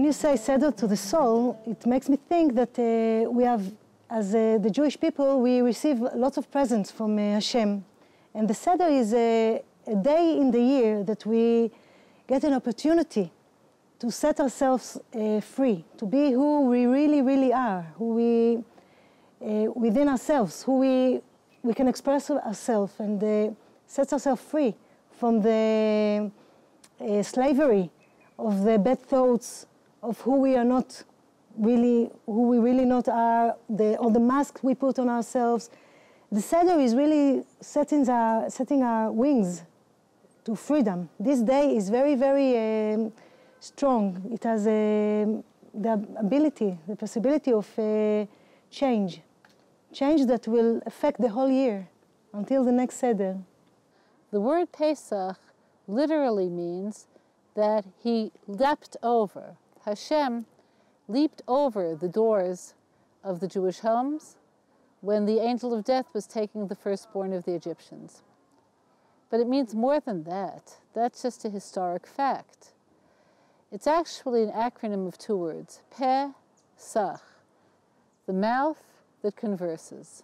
you say Seder to the soul, it makes me think that we have, as the Jewish people, we receive lots of presents from Hashem. And the Seder is a day in the year that we get an opportunity to set ourselves free, to be who we really, really are, who we, within ourselves, who we can express ourselves and set ourselves free from the slavery of the bad thoughts of who we are not really, who we really not are, or the mask we put on ourselves. The Seder is really setting our wings to freedom. This day is very, very strong. It has the ability, the possibility of change that will affect the whole year until the next Seder. The word Pesach literally means that he leapt over. Hashem leaped over the doors of the Jewish homes when the angel of death was taking the firstborn of the Egyptians. But it means more than that. That's just a historic fact. It's actually an acronym of two words, Pesach, the mouth that converses.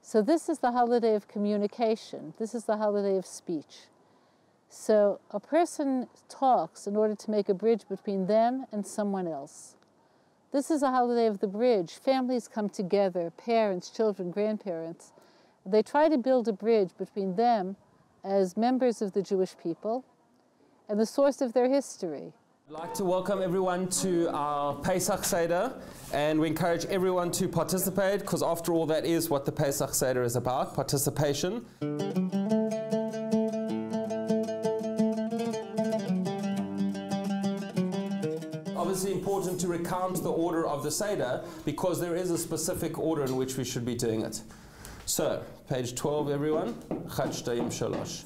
So this is the holiday of communication. This is the holiday of speech. So a person talks in order to make a bridge between them and someone else. This is a holiday of the bridge. Families come together, parents, children, grandparents. They try to build a bridge between them as members of the Jewish people and the source of their history. I'd like to welcome everyone to our Pesach Seder, and we encourage everyone to participate, because after all, that is what the Pesach Seder is about, participation. Obviously important to recount the order of the Seder, because there is a specific order in which we should be doing it. So, page 12, everyone. Chad Shtayim Shalosh.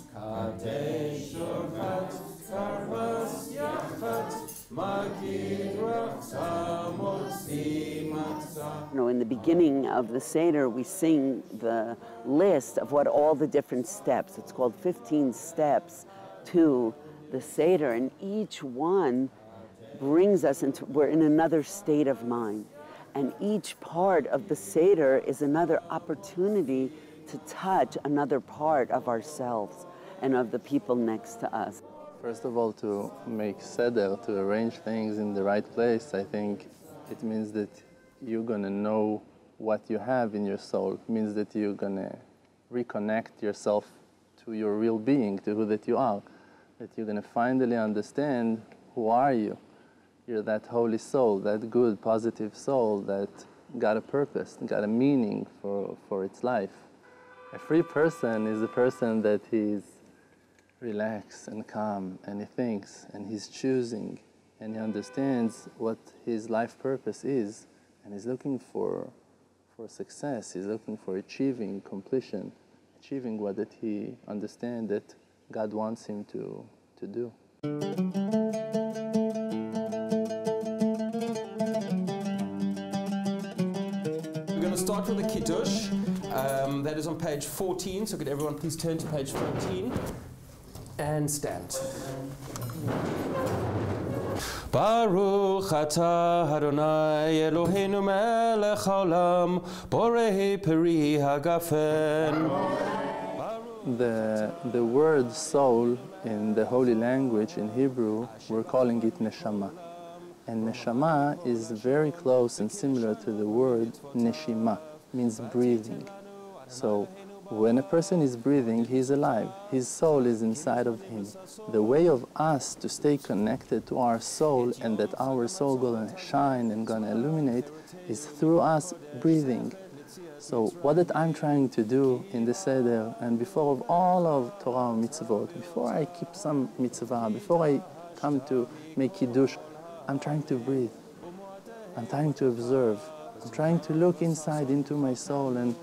In the beginning of the Seder, we sing the list of what all the different steps, it's called 15 steps to the Seder, and each one brings us into, we're in another state of mind. And each part of the Seder is another opportunity to touch another part of ourselves and of the people next to us. First of all, to make Seder, to arrange things in the right place, I think it means that you're going to know what you have in your soul. It means that you're going to reconnect yourself to your real being, to who that you are. That you're going to finally understand who are you. You're that holy soul, that good, positive soul that got a purpose, got a meaning for its life. A free person is a person that is relaxed and calm, and he thinks, and he's choosing, and he understands what his life purpose is, and he's looking for success. He's looking for achieving completion, achieving what that he understands that God wants him to do. Start with the Kiddush. That is on page 14, so could everyone please turn to page 14 and stand. Baruch atah Adonai Eloheinu melech haolam borei peri hagafen. The word soul in the holy language in Hebrew, we're calling it neshama. And neshama is very close and similar to the word neshima, means breathing. So when a person is breathing, he's alive. His soul is inside of him. The way of us to stay connected to our soul and that our soul gonna shine and gonna illuminate is through us breathing. So what that I'm trying to do in the Seder and before of all of Torah mitzvot, before I keep some mitzvah, before I come to make Kiddush, I'm trying to breathe. I'm trying to observe. I'm trying to look inside into my soul and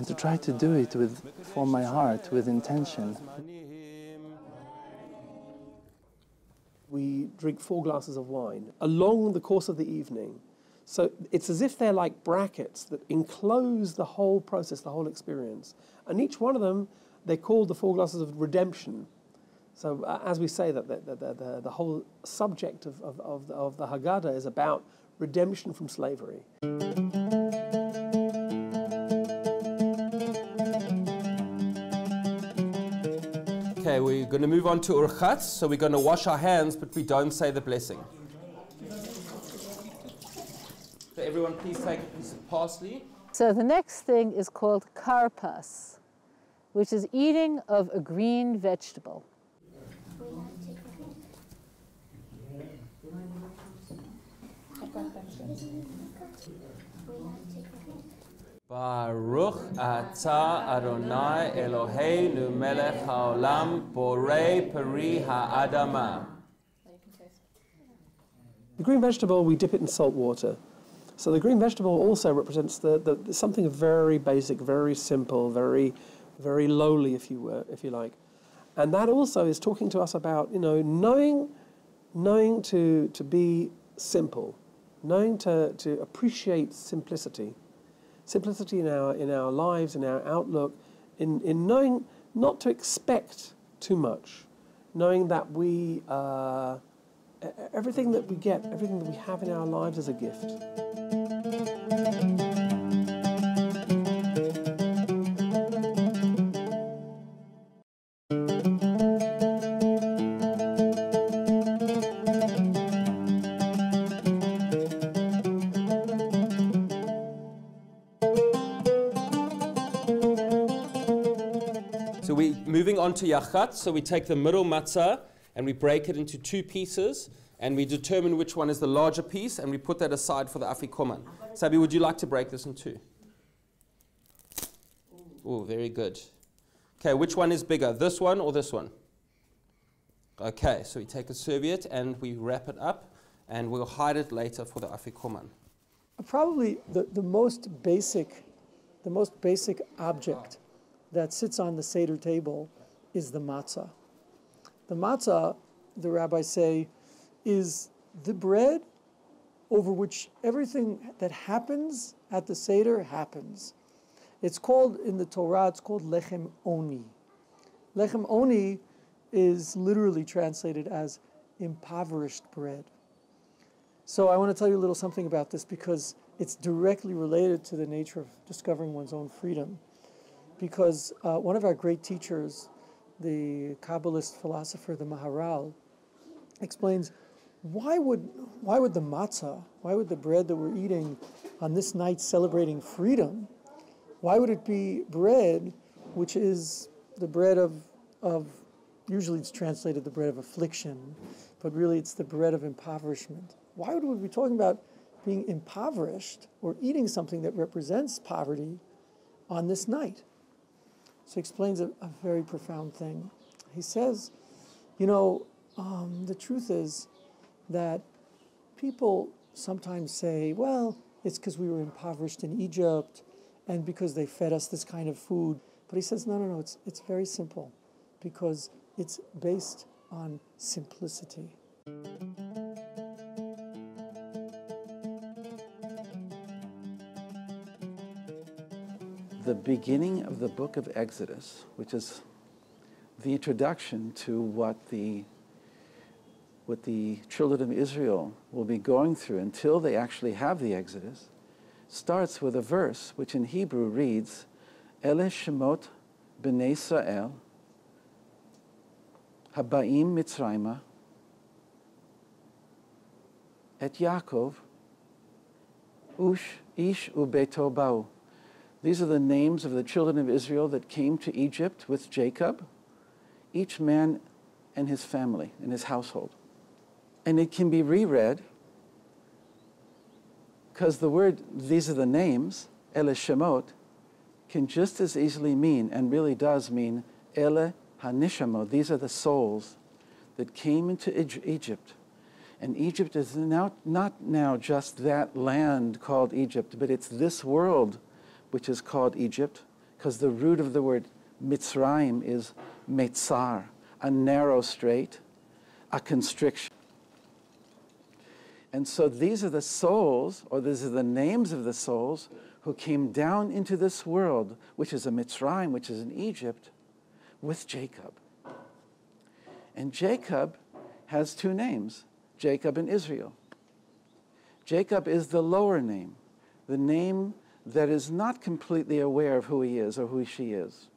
to try to do it from my heart, with intention. We drink 4 glasses of wine along the course of the evening. So it's as if they're like brackets that enclose the whole process, the whole experience. And each one of them, they're called the 4 glasses of redemption. So as we say, that the whole subject of the Haggadah is about redemption from slavery. Okay, we're going to move on to Urchatz. So we're going to wash our hands, but we don't say the blessing. So everyone please take a piece of parsley. So the next thing is called karpas, which is eating of a green vegetable. Baruch atah Adonai Eloheinu melech haolam borei peri ha'adama. The green vegetable, we dip it in salt water. So the green vegetable also represents something very basic, very simple, very lowly, if you like. And that also is talking to us about, knowing to be simple, knowing to appreciate simplicity. Simplicity in our lives, in our outlook, in knowing not to expect too much, knowing that we everything that we get, everything that we have in our lives is a gift. So we're moving on to Yachat. So we take the middle matzah and we break it into two pieces and we determine which one is the larger piece and we put that aside for the afikoman. Sabi, would you like to break this in two? Oh, very good. Okay, which one is bigger, this one or this one? Okay, so we take a serviette and we wrap it up and we'll hide it later for the afikoman. Probably the most basic object that sits on the Seder table is the matzah. The matzah, the rabbis say, is the bread over which everything that happens at the Seder happens. It's called, in the Torah, it's called lechem oni. Lechem oni is literally translated as impoverished bread. So I want to tell you a little something about this because it's directly related to the nature of discovering one's own freedom. Because one of our great teachers, the Kabbalist philosopher, the Maharal, explains why would the matzah, why would the bread that we're eating on this night celebrating freedom, why would it be bread which is the bread of usually it's translated the bread of affliction, but really it's the bread of impoverishment? Why would we be talking about being impoverished or eating something that represents poverty on this night? So he explains a very profound thing. He says, the truth is that people sometimes say, well, it's because we were impoverished in Egypt and because they fed us this kind of food. But he says, no, it's very simple because it's based on simplicity. The beginning of the book of Exodus, which is the introduction to what the children of Israel will be going through until they actually have the Exodus, starts with a verse which in Hebrew reads, Ele Shemot B'nai Israel Habaim Mitzrayma Et Yaakov Ish Ubeto Ba'u. These are the names of the children of Israel that came to Egypt with Jacob, each man and his family and his household. And it can be reread because the word, these are the names, Ele Shemot, can just as easily mean, and really does mean, Ele HaNishamot. These are the souls that came into Egypt. And Egypt is not now just that land called Egypt, but it's this world which is called Egypt, because the root of the word Mitzrayim is metzar, a narrow strait, a constriction. And so these are the souls, or these are the names of the souls, who came down into this world, which is a Mitzrayim, which is in Egypt, with Jacob. And Jacob has two names, Jacob and Israel. Jacob is the lower name, the name that is not completely aware of who he is or who she is.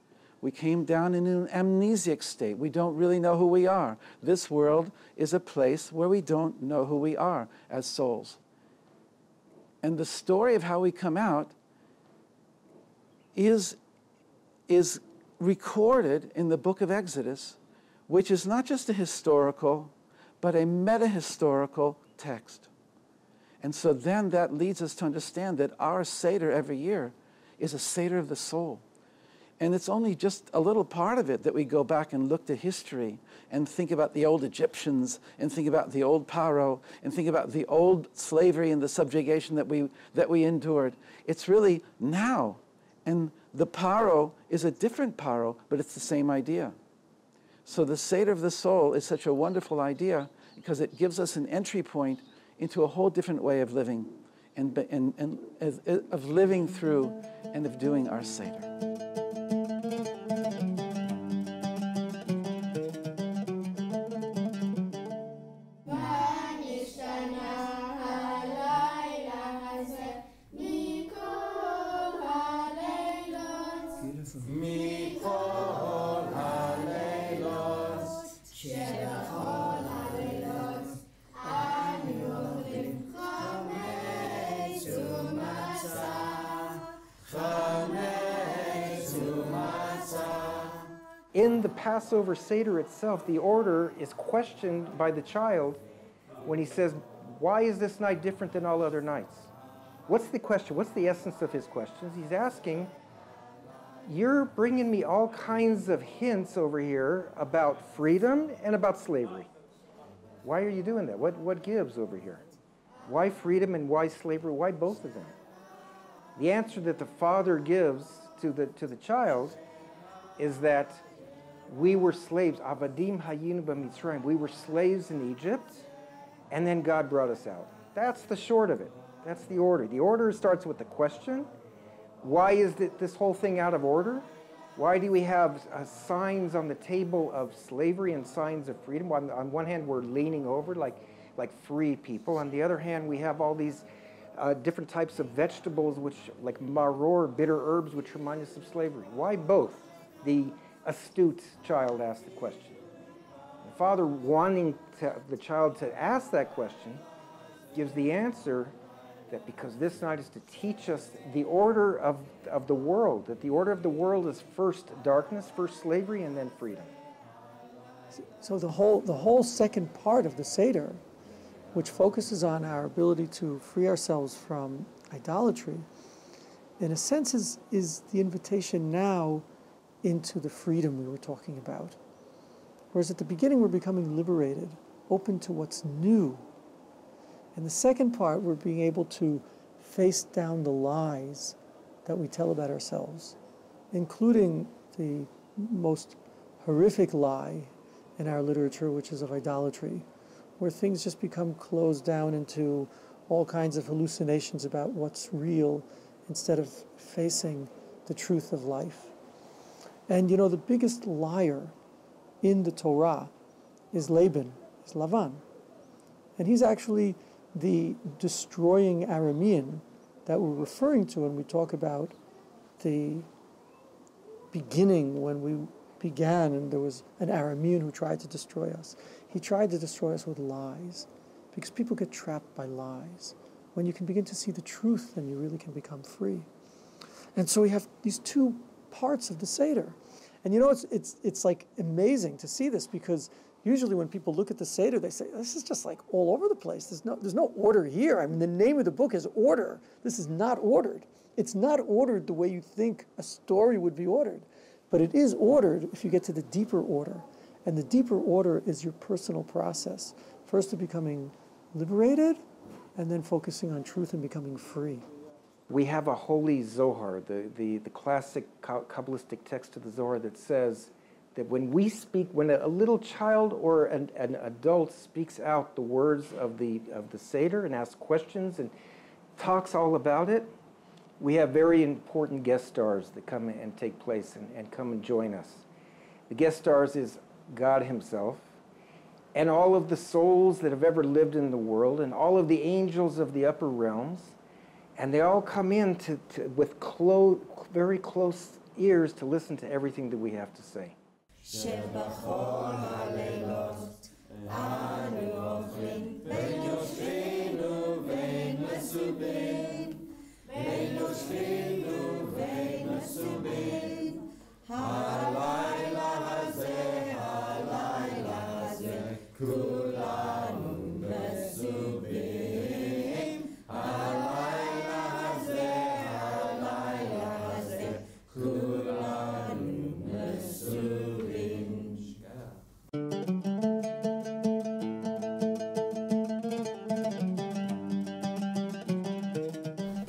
We came down in an amnesic state. We don't really know who we are. This world is a place where we don't know who we are as souls. And the story of how we come out is recorded in the book of Exodus, which is not just a historical, but a meta-historical text. And so then that leads us to understand that our Seder every year is a Seder of the soul. And it's only just a little part of it that we go back and look to history and think about the old Egyptians and think about the old Paro and think about the old slavery and the subjugation that we endured. It's really now. And the Paro is a different Paro, but it's the same idea. So the Seder of the soul is such a wonderful idea because it gives us an entry point into a whole different way of living and of living through and of doing our Seder. In the Passover Seder itself, the order is questioned by the child when he says, why is this night different than all other nights? What's the question? What's the essence of his questions? He's asking, you're bringing me all kinds of hints over here about freedom and about slavery. Why are you doing that? What gives over here? Why freedom and why slavery? Why both of them? The answer that the father gives to the child is that we were slaves. Avadim hayinu b'Mitzrayim. We were slaves in Egypt, and then God brought us out. That's the short of it. That's the order. The order starts with the question. Why is this whole thing out of order? Why do we have signs on the table of slavery and signs of freedom? On one hand, we're leaning over like free people. On the other hand, we have all these different types of vegetables, like maror, bitter herbs, which remind us of slavery. Why both? The astute child asked the question. The father, wanting the child to ask that question, gives the answer that because this night is to teach us the order of the world, that the order of the world is first darkness, first slavery, and then freedom. So the whole second part of the Seder, which focuses on our ability to free ourselves from idolatry, in a sense is the invitation now into the freedom we were talking about. Whereas at the beginning we're becoming liberated, open to what's new. In the second part, we're being able to face down the lies that we tell about ourselves, including the most horrific lie in our literature, which is of idolatry, where things just become closed down into all kinds of hallucinations about what's real instead of facing the truth of life. And you know, the biggest liar in the Torah is Laban, is Lavan. And he's actually the destroying Aramean that we're referring to when we talk about the beginning, when we began and there was an Aramean who tried to destroy us. He tried to destroy us with lies, because people get trapped by lies. When you can begin to see the truth, then you really can become free. And so we have these two parts of the Seder. And you know, it's like amazing to see this, because usually when people look at the Seder, they say, this is just like all over the place. There's no order here. I mean, the name of the book is order. This is not ordered. It's not ordered the way you think a story would be ordered. But it is ordered if you get to the deeper order. And the deeper order is your personal process. First of becoming liberated, and then focusing on truth and becoming free. We have a holy Zohar, the classic Kabbalistic text of the Zohar, that says that when we speak, when a little child or an adult speaks out the words of the Seder and asks questions and talks all about it, we have very important guest stars that come and take place and come and join us. The guest stars is God himself, and all of the souls that have ever lived in the world, and all of the angels of the upper realms, and they all come in with very close ears to listen to everything that we have to say.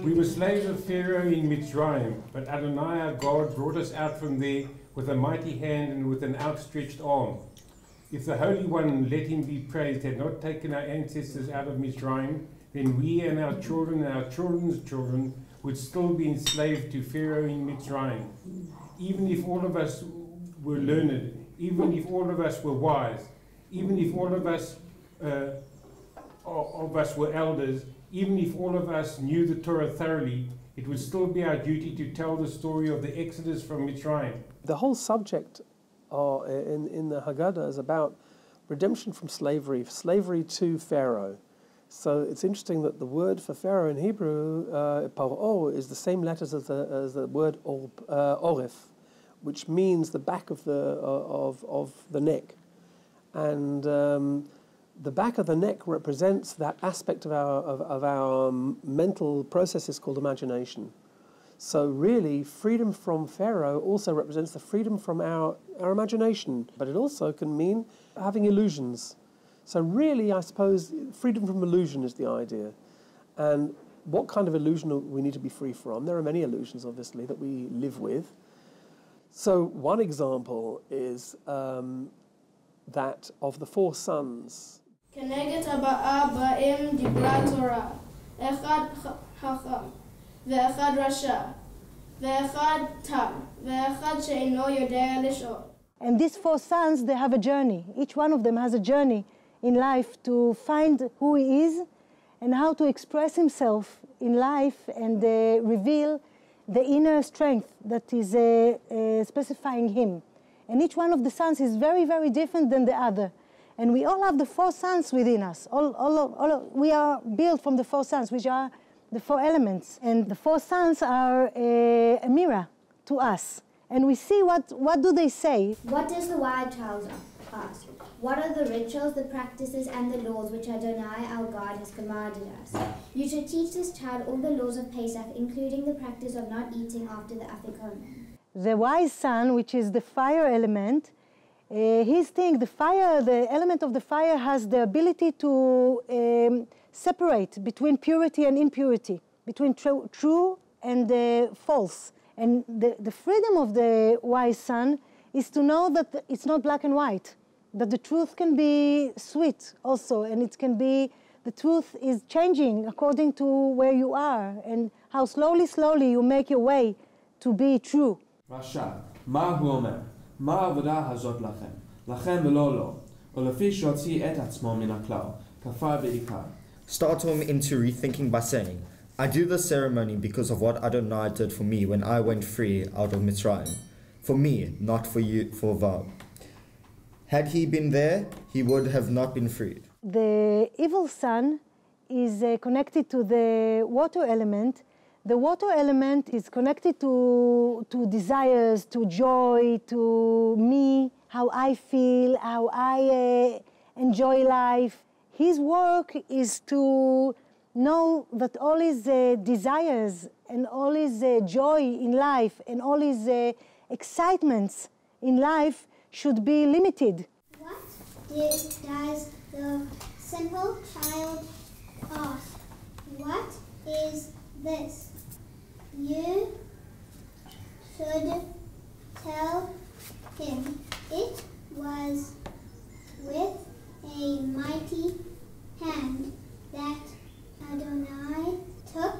We were slaves of Pharaoh in Mitzrayim, but Adonai our God brought us out from there with a mighty hand and with an outstretched arm. If the Holy One, let him be praised, had not taken our ancestors out of Mitzrayim, then we and our children and our children's children would still be enslaved to Pharaoh in Mitzrayim. Even if all of us were learned, even if all of us were wise, even if all of us were elders, even if all of us knew the Torah thoroughly, it would still be our duty to tell the story of the Exodus from Mitzrayim. The whole subject in the Haggadah is about redemption from slavery to Pharaoh. So it's interesting that the word for Pharaoh in Hebrew, paro, is the same letters as the word oref, which means the back of the neck. And the back of the neck represents that aspect of our mental processes called imagination. So really, freedom from Pharaoh also represents the freedom from our imagination, but it also can mean having illusions. So really, I suppose, freedom from illusion is the idea. And what kind of illusion do we need to be free from? There are many illusions, obviously, that we live with. So one example is that of the 4 sons. כנגד הבאה באים דיברה תורה, אחד חכם, ואחד רשע, ואחד תם, ואחד שאינו יודע לשאול. And these 4 sons, they have a journey. Each one of them has a journey in life to find who he is and how to express himself in life and reveal the inner strength that is specifying him. And each one of the sons is very, very different than the other. And we all have the 4 sons within us. We are built from the 4 sons, which are the 4 elements. And the 4 sons are a mirror to us. And we see what do they say. What does the wild child ask? What are the rituals, the practices, and the laws which Adonai our God has commanded us? You should teach this child all the laws of Pesach, including the practice of not eating after the afikomen. The wise son, which is the fire element, the element of the fire has the ability to separate between purity and impurity, between true and false. And the freedom of the wise son is to know that it's not black and white, that the truth can be sweet also, and it can be, the truth is changing according to where you are, and how slowly you make your way to be true. רשע, מה הוא אומר? מה העבודה הזאת לכם? לכם ולא לו, ולפי שהוציא את עצמו מן הכלל, כפר ועיקר. Startle him into rethinking by saying, I do this ceremony because of what Adonai did for me when I went free out of Mitzrayim. For me, not for you, for a vow. Had he been there, he would have not been freed. The evil son is connected to the water element. The water element is connected to desires, to joy, to me, how I feel, how I enjoy life. His work is to know that all his desires and all his joy in life and all his excitements in life should be limited. What does the simple child ask? What is this? You should tell him it was with a mighty hand that Adonai took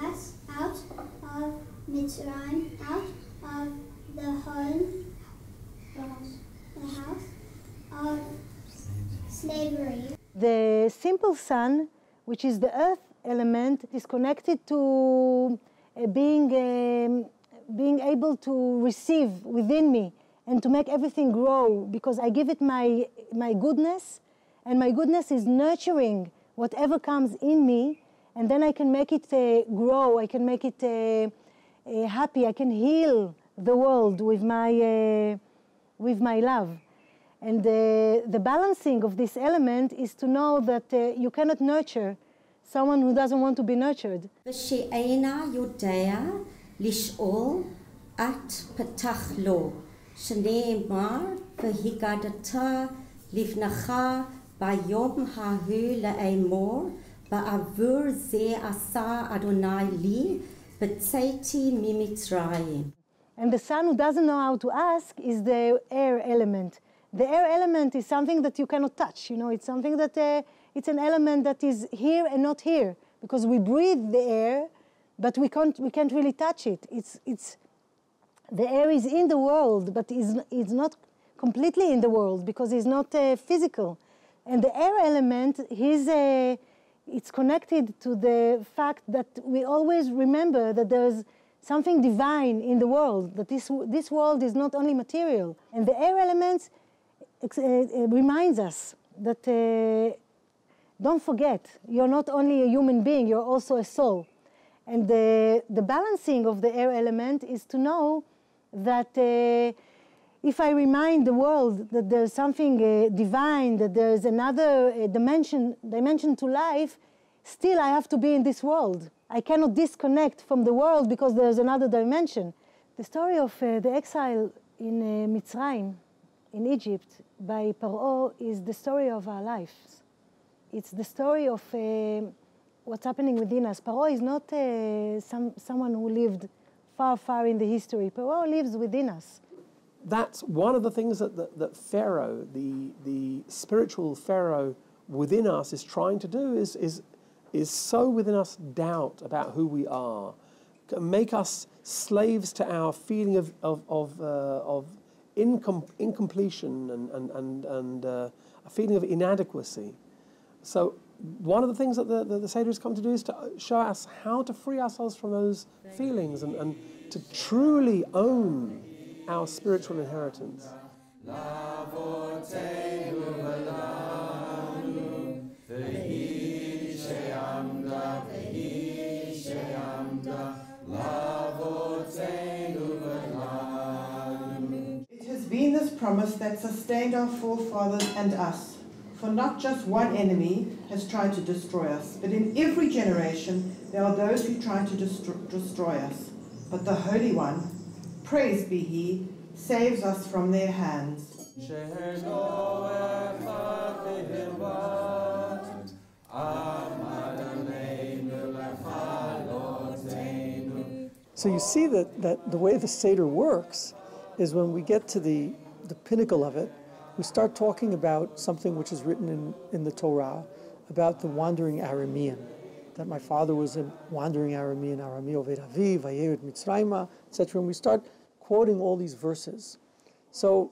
us out of Mitzrayim, out of the home, the house of simple sun, which is the earth element, is connected to being able to receive within me and to make everything grow, because I give it my goodness, and my goodness is nurturing whatever comes in me, and then I can make it grow, I can make it happy, I can heal the world with my love. And the balancing of this element is to know that you cannot nurture someone who doesn't want to be nurtured. ושאינה יודע לשאול את פתח לו, שנאמר והגדת לפניך ביום ההוא לאמור, בעבור זה עשה אדוני לי, בצאתי ממצרים. And the son who doesn't know how to ask is the air element. The air element is something that you cannot touch. You know, it's something that it's an element that is here and not here, because we breathe the air, but we can't really touch it. It's the air is in the world, but it's not completely in the world because it's not physical. And the air element it's connected to the fact that we always remember that there's something divine in the world, that this world is not only material. And the air elements reminds us that don't forget, you're not only a human being, you're also a soul. And the balancing of the air element is to know that if I remind the world that there's something divine, that there's another dimension to life, still I have to be in this world. I cannot disconnect from the world because there's another dimension. The story of the exile in Mitzrayim, in Egypt, by Paro is the story of our lives. It's the story of what's happening within us. Paro is not someone who lived far, far in the history. Paro lives within us. That's one of the things that Pharaoh, the spiritual Pharaoh within us, is trying to do is sow within us doubt about who we are, make us slaves to our feeling of incompletion and a feeling of inadequacy. So one of the things that the Seder has come to do is to show us how to free ourselves from those feelings and to truly own our spiritual inheritance. It has been this promise that sustained our forefathers and us. For not just one enemy has tried to destroy us, but in every generation there are those who try to destroy us. But the Holy One, praised be He, saves us from their hands. So you see that the way the Seder works is when we get to the pinnacle of it, we start talking about something which is written in the Torah, about the wandering Aramean, that my father was a wandering Aramean, Arami Oved Avi, Vayeret Mitzrayma, etc. And we start quoting all these verses. So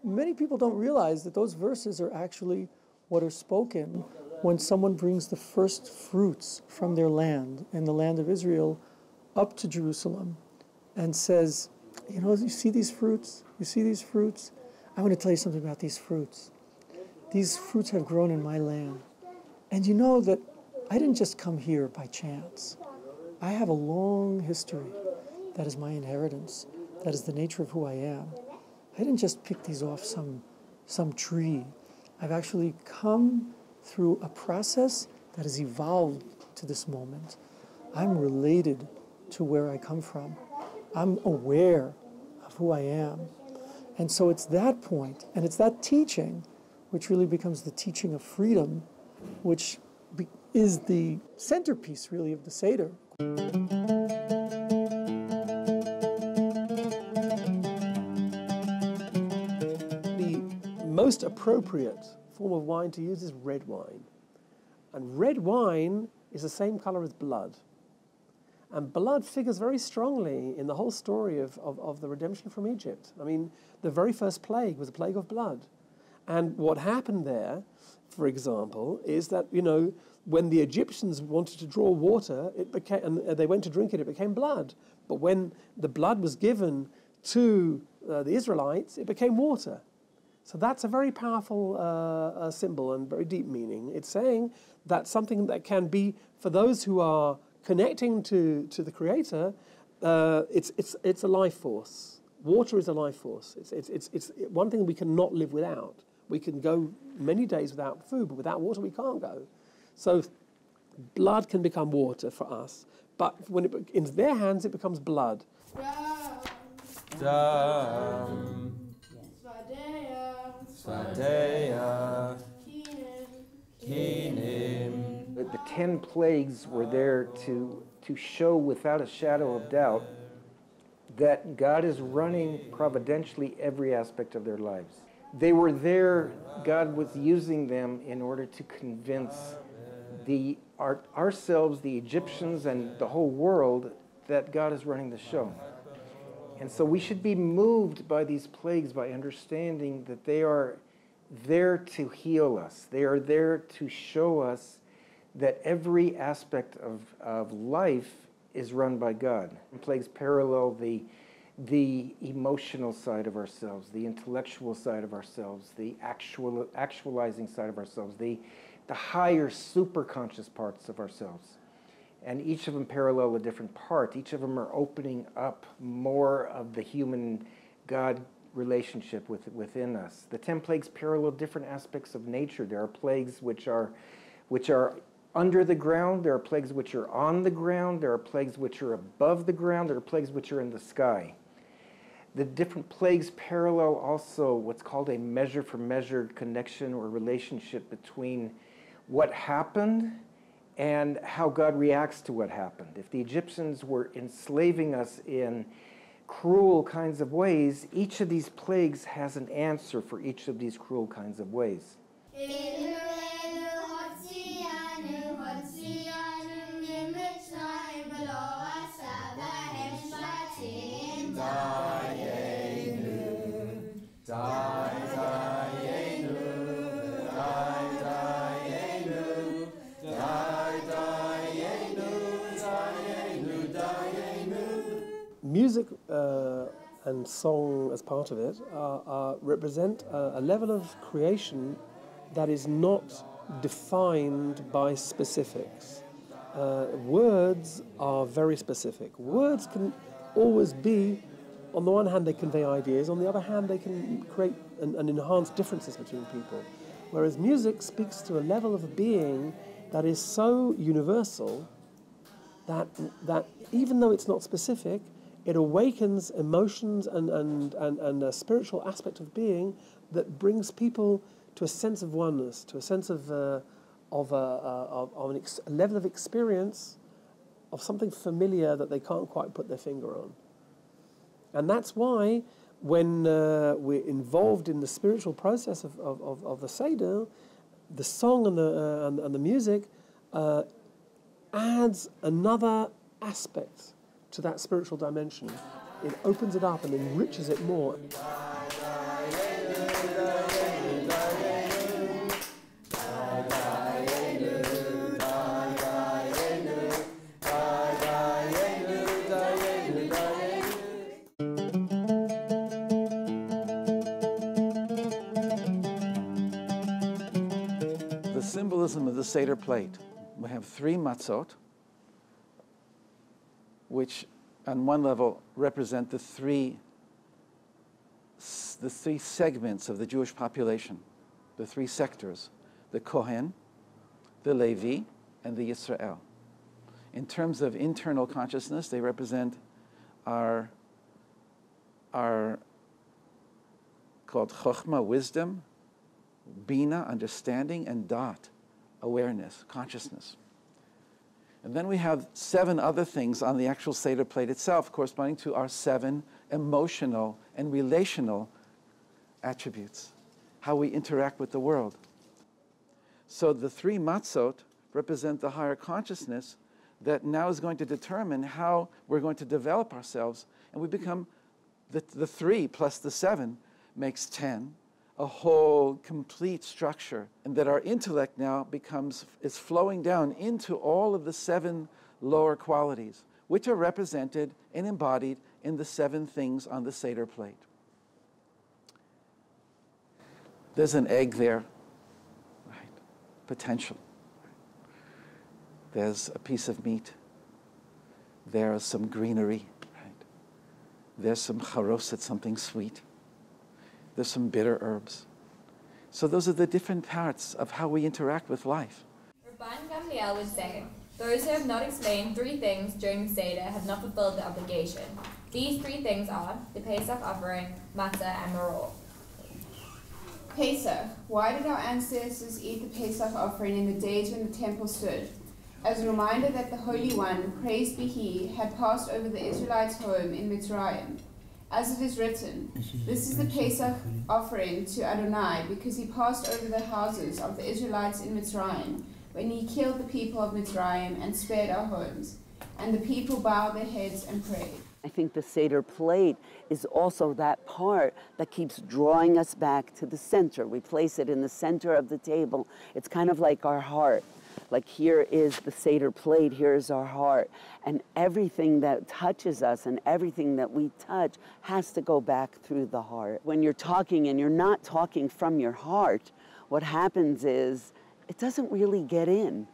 many people don't realize that those verses are actually what are spoken when someone brings the first fruits from their land, in the land of Israel, up to Jerusalem and says, you know, you see these fruits? You see these fruits? I want to tell you something about these fruits. These fruits have grown in my land. And you know that I didn't just come here by chance. I have a long history. That is my inheritance. That is the nature of who I am. I didn't just pick these off some tree. I've actually come through a process that has evolved to this moment. I'm related to where I come from. I'm aware of who I am. And so it's that point, and it's that teaching, which really becomes the teaching of freedom, which is the centerpiece, really, of the Seder. The most appropriate form of wine to use is red wine. And red wine is the same color as blood. And blood figures very strongly in the whole story of the redemption from Egypt. I mean, the very first plague was a plague of blood. And what happened there, for example, is that, you know, when the Egyptians wanted to draw water, it became, and they went to drink it, it became blood. But when the blood was given to the Israelites, it became water. So that's a very powerful symbol and very deep meaning. It's saying that something that can be, for those who are connecting to the Creator, it's a life force. Water is a life force. It's one thing we cannot live without. We can go many days without food, but without water we can't go. So blood can become water for us, but when it in their hands it becomes blood. Dam. Svadeya. Kinim. The 10 plagues were there to show without a shadow of doubt that God is running providentially every aspect of their lives. They were there, God was using them in order to convince ourselves, the Egyptians, and the whole world that God is running the show. And so we should be moved by these plagues by understanding that they are there to heal us. They are there to show us that every aspect of life is run by God. And plagues parallel the emotional side of ourselves, the intellectual side of ourselves, the actualizing side of ourselves, the higher superconscious parts of ourselves. And each of them parallel a different part. Each of them are opening up more of the human-God relationship within us. The 10 plagues parallel different aspects of nature. There are plagues which are under the ground. There are plagues which are on the ground. There are plagues which are above the ground. There are plagues which are in the sky. The different plagues parallel also what's called a measure for measure connection or relationship between what happened and how God reacts to what happened. If the Egyptians were enslaving us in cruel kinds of ways, each of these plagues has an answer for each of these cruel kinds of ways. Music and song as part of it represent a level of creation that is not defined by specifics. Words are very specific. Words can always be, on the one hand they convey ideas, on the other hand they can create and enhance differences between people. Whereas music speaks to a level of being that is so universal that even though it's not specific, it awakens emotions and a spiritual aspect of being that brings people to a sense of oneness, to a sense of a level of experience of something familiar that they can't quite put their finger on. And that's why when we're involved in the spiritual process of the Seder, the song and the music adds another aspect to that spiritual dimension. It opens it up and enriches it more. The symbolism of the Seder plate. We have 3 matzot, which on one level represent the three segments of the Jewish population, the 3 sectors, the Kohen, the Levi, and the Yisrael. In terms of internal consciousness, they represent our called Chokhmah, wisdom, Bina, understanding, and Dat, awareness, consciousness. And then we have 7 other things on the actual Seder plate itself, corresponding to our 7 emotional and relational attributes, how we interact with the world. So the 3 matzot represent the higher consciousness that now is going to determine how we're going to develop ourselves, and we become the 3 plus the 7 makes 10, a whole complete structure, and that our intellect now is flowing down into all of the 7 lower qualities, which are represented and embodied in the 7 things on the Seder plate. There's an egg there, right? Potential. There's a piece of meat. There's some greenery, right? There's some charoset, something sweet. There's some bitter herbs. So those are the different parts of how we interact with life. Rabban Gamliel would say, those who have not explained 3 things during the Seder have not fulfilled the obligation. These 3 things are the Pesach offering, matzah, and maror. Pesach. Why did our ancestors eat the Pesach offering in the days when the temple stood? As a reminder that the Holy One, praised be He, had passed over the Israelites' home in Mitzrayim. As it is written, this is the Pesach offering to Adonai, because He passed over the houses of the Israelites in Mitzrayim, when He killed the people of Mitzrayim and spared our homes. And the people bowed their heads and prayed. I think the Seder plate is also that part that keeps drawing us back to the center. We place it in the center of the table. It's kind of like our heart. Like here is the Seder plate, here is our heart. And everything that touches us and everything that we touch has to go back through the heart. When you're talking and you're not talking from your heart, what happens is it doesn't really get in.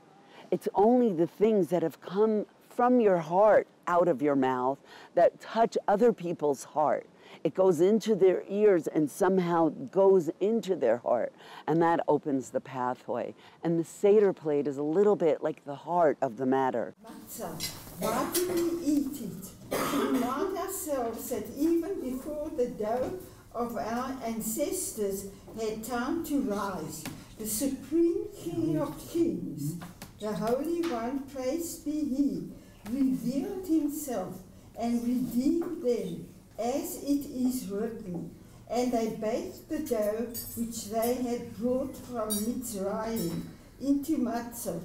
It's only the things that have come from your heart out of your mouth that touch other people's heart. It goes into their ears and somehow goes into their heart, and that opens the pathway. And the Seder plate is a little bit like the heart of the matter. Matzah. Why do we eat it? To remind ourselves that even before the dough of our ancestors had time to rise, the Supreme King of Kings, the Holy One, praised be He, revealed Himself and redeemed them, as it is written. And they baked the dough which they had brought from Mitzrayim into matzah.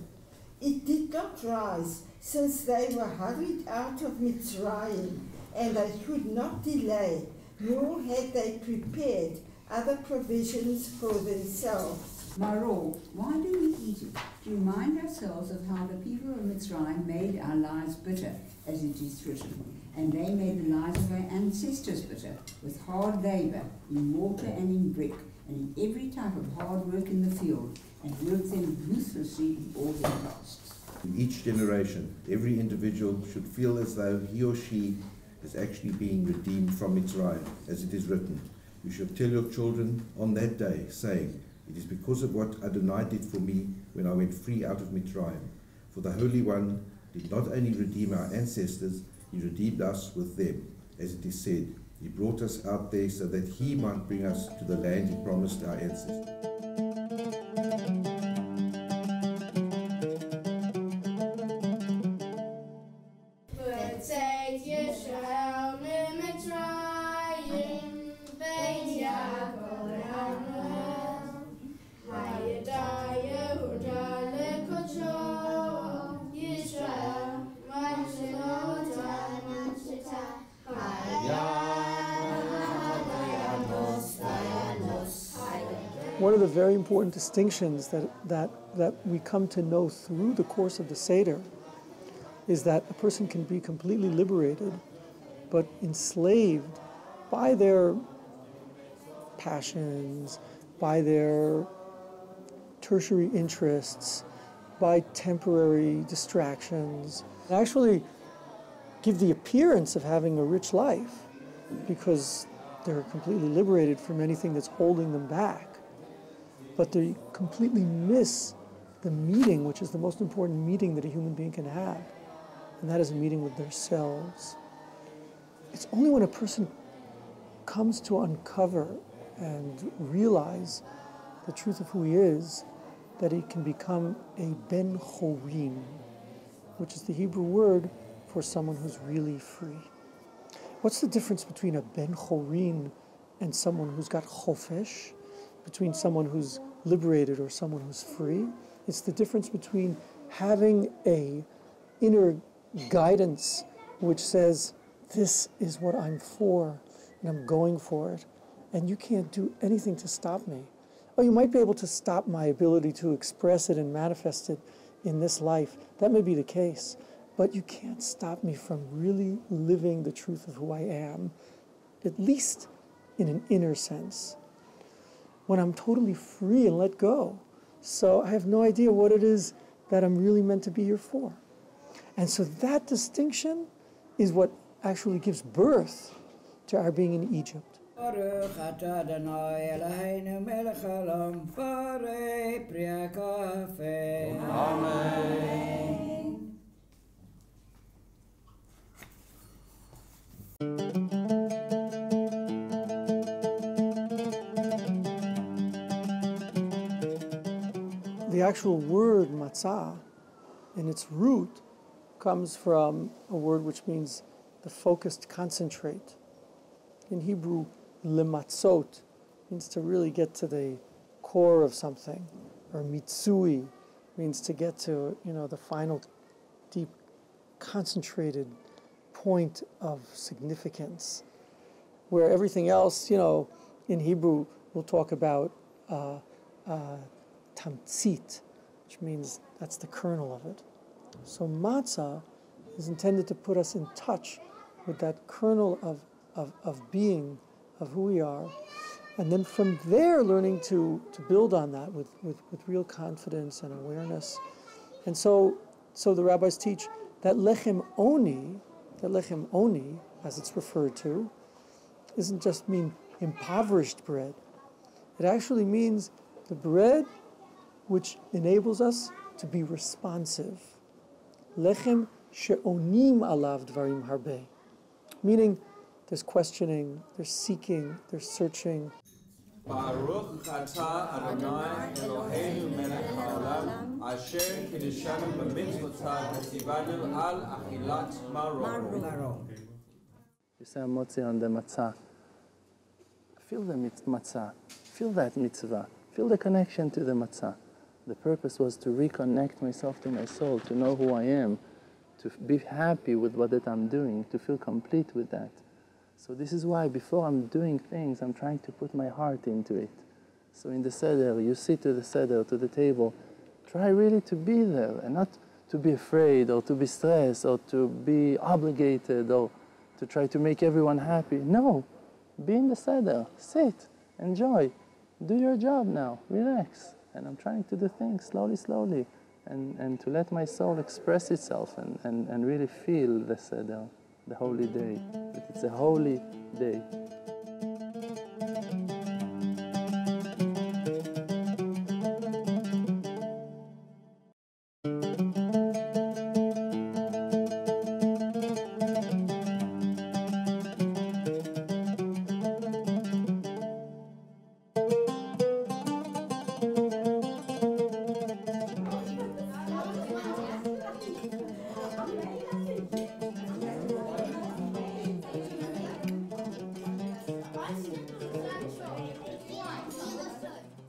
It did not rise, since they were hurried out of Mitzrayim, and they could not delay, nor had they prepared other provisions for themselves. Maror, why do we eat it? To remind ourselves of how the people of Mitzrayim made our lives bitter, as it is written. And they made the lives of our ancestors bitter, with hard labor, in mortar and in brick, and in every type of hard work in the field, and worked them ruthlessly in all their tasks. In each generation, every individual should feel as though he or she is actually being redeemed from Mitzrayim, as it is written. You shall tell your children on that day, saying, it is because of what Adonai did for me when I went free out of Mitzrayim. For the Holy One did not only redeem our ancestors, He redeemed us with them. As it is said, He brought us out there so that He might bring us to the land He promised our ancestors. One of the very important distinctions that we come to know through the course of the Seder is that a person can be completely liberated, but enslaved by their passions, by their tertiary interests, by temporary distractions. They actually give the appearance of having a rich life because they're completely liberated from anything that's holding them back. But they completely miss the meeting, which is the most important meeting that a human being can have, and that is a meeting with themselves. It's only when a person comes to uncover and realize the truth of who he is that he can become a ben chorim, which is the Hebrew word for someone who's really free. What's the difference between a ben chorim and someone who's got chofesh? Between someone who's liberated or someone who's free? It's the difference between having a inner guidance which says, this is what I'm for, and I'm going for it, and you can't do anything to stop me. Oh, you might be able to stop my ability to express it and manifest it in this life. That may be the case, but you can't stop me from really living the truth of who I am, at least in an inner sense, when I'm totally free and let go. So I have no idea what it is that I'm really meant to be here for. And so that distinction is what actually gives birth to our being in Egypt. Amen. The actual word matzah, in its root, comes from a word which means the focused concentrate. In Hebrew, lematzot means to really get to the core of something, or mitsui means to get to, the final deep concentrated point of significance, where everything else, in Hebrew, we'll talk about tamtzit, which means that's the kernel of it. So matzah is intended to put us in touch with that kernel of being, of who we are, and then from there learning to build on that with real confidence and awareness. And so the rabbis teach that lechem oni, as it's referred to, doesn't just mean impoverished bread. It actually means the bread which enables us to be responsive. Lechem she'onim alav dvarim harbe. Meaning, there's questioning, there's seeking, there's searching. Baruch atah Adonai Eloheinu melech haolam asher kiddushanu b'mitzvotav v'tzivanu al achilat maror. You say motzi on the matzah. Feel the matzah. Feel that mitzvah. Feel the connection to the matzah. The purpose was to reconnect myself to my soul, to know who I am, to be happy with what that I'm doing, to feel complete with that. So this is why before I'm doing things, I'm trying to put my heart into it. So in the Seder, you sit to the Seder, to the table, try really to be there and not to be afraid or to be stressed or to be obligated or to try to make everyone happy. No, be in the Seder, sit, enjoy, do your job now, relax. And I'm trying to do things slowly, and to let my soul express itself and really feel the Seder, the holy day. That it's a holy day.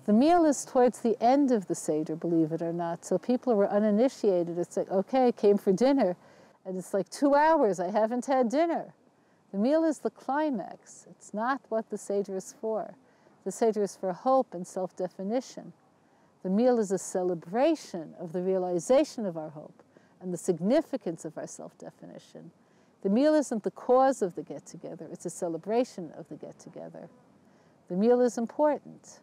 The meal is towards the end of the Seder, believe it or not. So people who are uninitiated, it's like, okay, I came for dinner, and it's like 2 hours, I haven't had dinner. The meal is the climax. It's not what the Seder is for. The Seder is for hope and self-definition. The meal is a celebration of the realization of our hope and the significance of our self-definition. The meal isn't the cause of the get-together, it's a celebration of the get-together. The meal is important.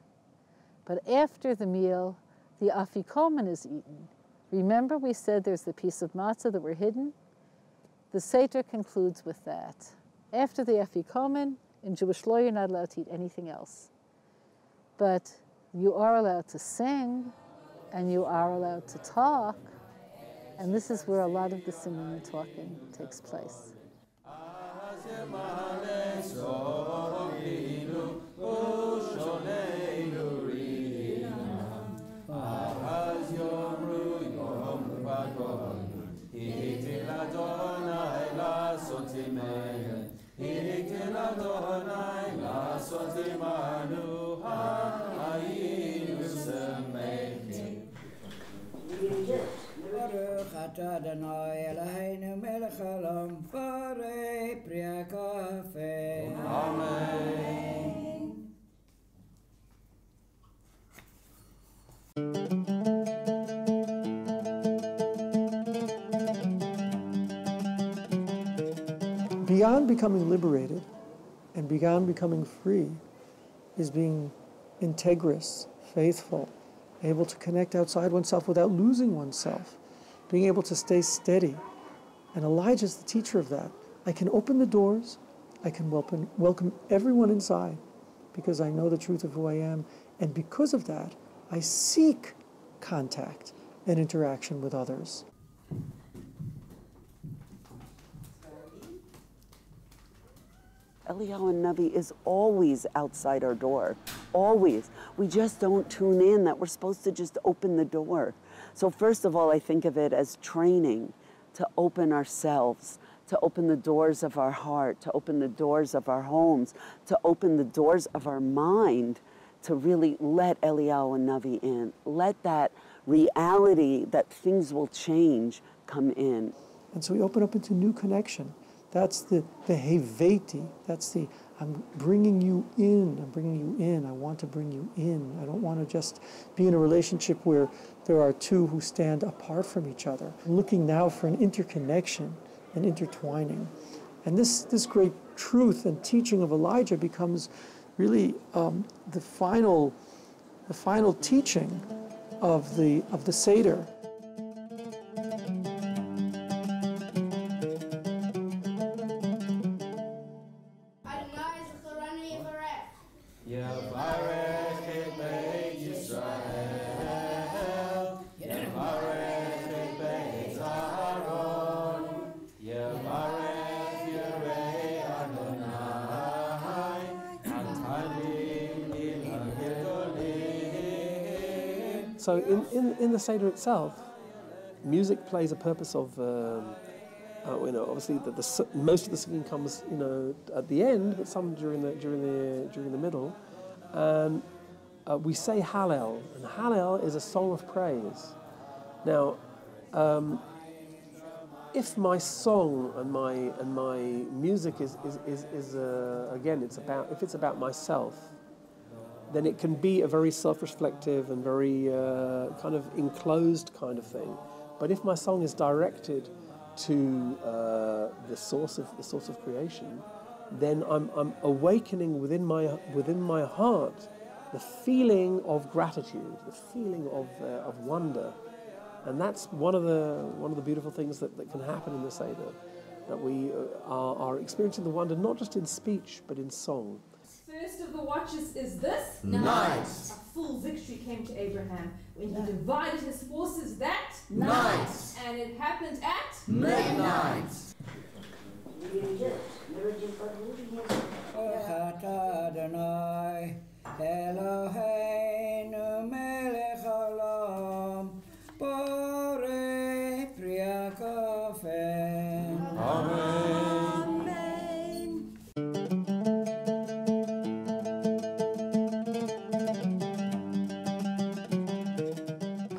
But after the meal, the afikomen is eaten. Remember we said there's the piece of matzah that were hidden? The Seder concludes with that. After the afikomen, in Jewish law, you're not allowed to eat anything else. But you are allowed to sing, and you are allowed to talk, and this is where a lot of the singing and talking takes place. Baruch atah Adonai Eloheinu melech haolam borei pri hakafeh. Amen. beyond becoming liberated and beyond becoming free is being integrous, faithful, able to connect outside oneself without losing oneself, being able to stay steady. And Elijah's the teacher of that. I can open the doors, I can welcome everyone inside because I know the truth of who I am, and because of that, I seek contact and interaction with others. Eliyahu Navi is always outside our door, always. We just don't tune in that we're supposed to just open the door. So first of all, I think of it as training to open ourselves, to open the doors of our heart, to open the doors of our homes, to open the doors of our mind, to really let Eliyahu Navi in. Let that reality that things will change come in. And so we open up into new connection. That's the heveti. That's the, I'm bringing you in. I'm bringing you in. I want to bring you in. I don't want to just be in a relationship where there are two who stand apart from each other. I'm looking now for an interconnection, an intertwining. And this great truth and teaching of Elijah becomes really the final teaching of the Seder. So in the Seder itself, music plays a purpose of, obviously most of the singing comes, at the end, but some during the middle. And we say Hallel, and Hallel is a song of praise. Now, if my song and my music is again, if it's about myself, then it can be a very self-reflective and very kind of enclosed kind of thing. But if my song is directed to the source of creation, then I'm awakening within my heart the feeling of gratitude, the feeling of wonder, and that's one of the beautiful things that can happen in the Seder, that we are experiencing the wonder not just in speech but in song. First of the watches is this. Night. A full victory came to Abraham when he divided his forces that night. And it happened at midnight.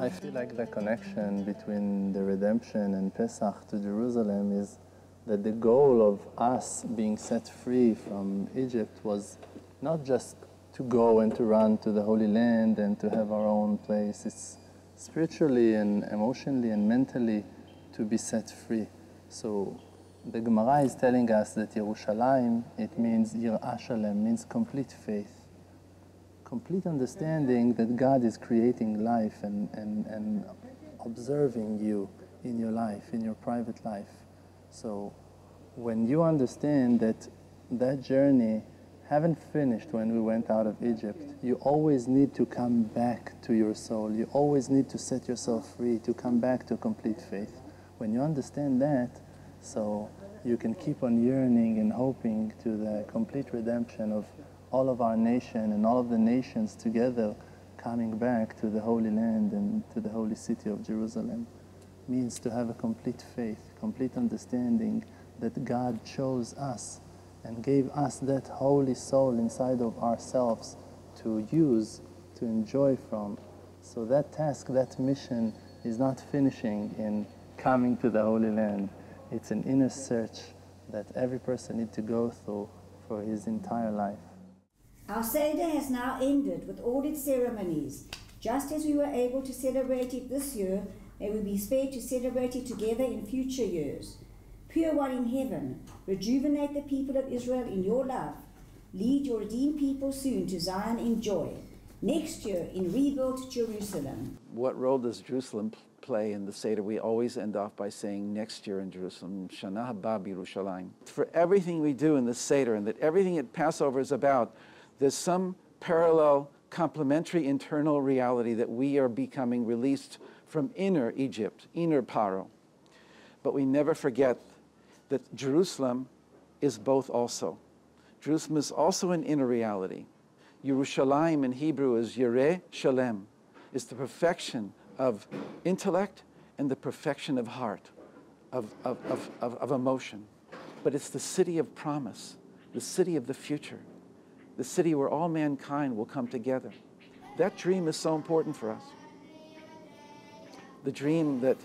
I feel like the connection between the redemption and Pesach to Jerusalem is that the goal of us being set free from Egypt was not just to go and to run to the Holy Land and to have our own place. It's spiritually and emotionally and mentally to be set free. So the Gemara is telling us that Yerushalayim, it means Yir'ah Shalem, means complete faith. Complete understanding that God is creating life and observing you in your life, in your private life. So when you understand that that journey haven't finished when we went out of Egypt, you always need to come back to your soul. You always need to set yourself free, to come back to complete faith. When you understand that, so you can keep on yearning and hoping to the complete redemption of all of our nation and all of the nations together coming back to the Holy Land and to the holy city of Jerusalem. Means to have a complete faith, complete understanding that God chose us and gave us that holy soul inside of ourselves to use, to enjoy from. So that task, that mission is not finishing in coming to the Holy Land. It's an inner search that every person needs to go through for his entire life. Our Seder has now ended with all its ceremonies. Just as we were able to celebrate it this year, may we be spared to celebrate it together in future years. Pure One in heaven, rejuvenate the people of Israel in your love. Lead your redeemed people soon to Zion in joy. Next year in rebuilt Jerusalem. What role does Jerusalem play in the Seder? We always end off by saying next year in Jerusalem, Shana Haba B'Yerushalayim. For everything we do in the Seder and that everything at Passover is about, there's some parallel, complementary internal reality that we are becoming released from inner Egypt, inner Paro. But we never forget that Jerusalem is both also. Jerusalem is also an inner reality. Yerushalayim in Hebrew is Yereh Shalem, is the perfection of intellect and the perfection of heart, of emotion. But it's the city of promise, the city of the future, the city where all mankind will come together. That dream is so important for us. The dream that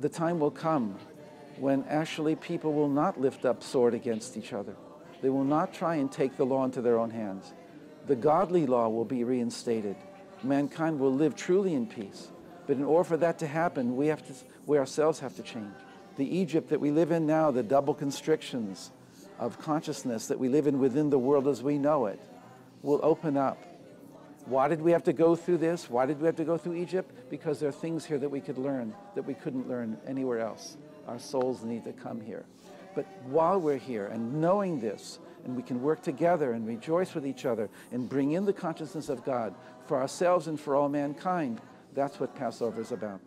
the time will come when actually people will not lift up sword against each other. They will not try and take the law into their own hands. The godly law will be reinstated. Mankind will live truly in peace. But in order for that to happen, we ourselves have to change. The Egypt that we live in now, the double constrictions of consciousness that we live in within the world as we know it, will open up. Why did we have to go through this? Why did we have to go through Egypt? Because there are things here that we could learn that we couldn't learn anywhere else. Our souls need to come here. But while we're here and knowing this, and we can work together and rejoice with each other and bring in the consciousness of God for ourselves and for all mankind, that's what Passover is about.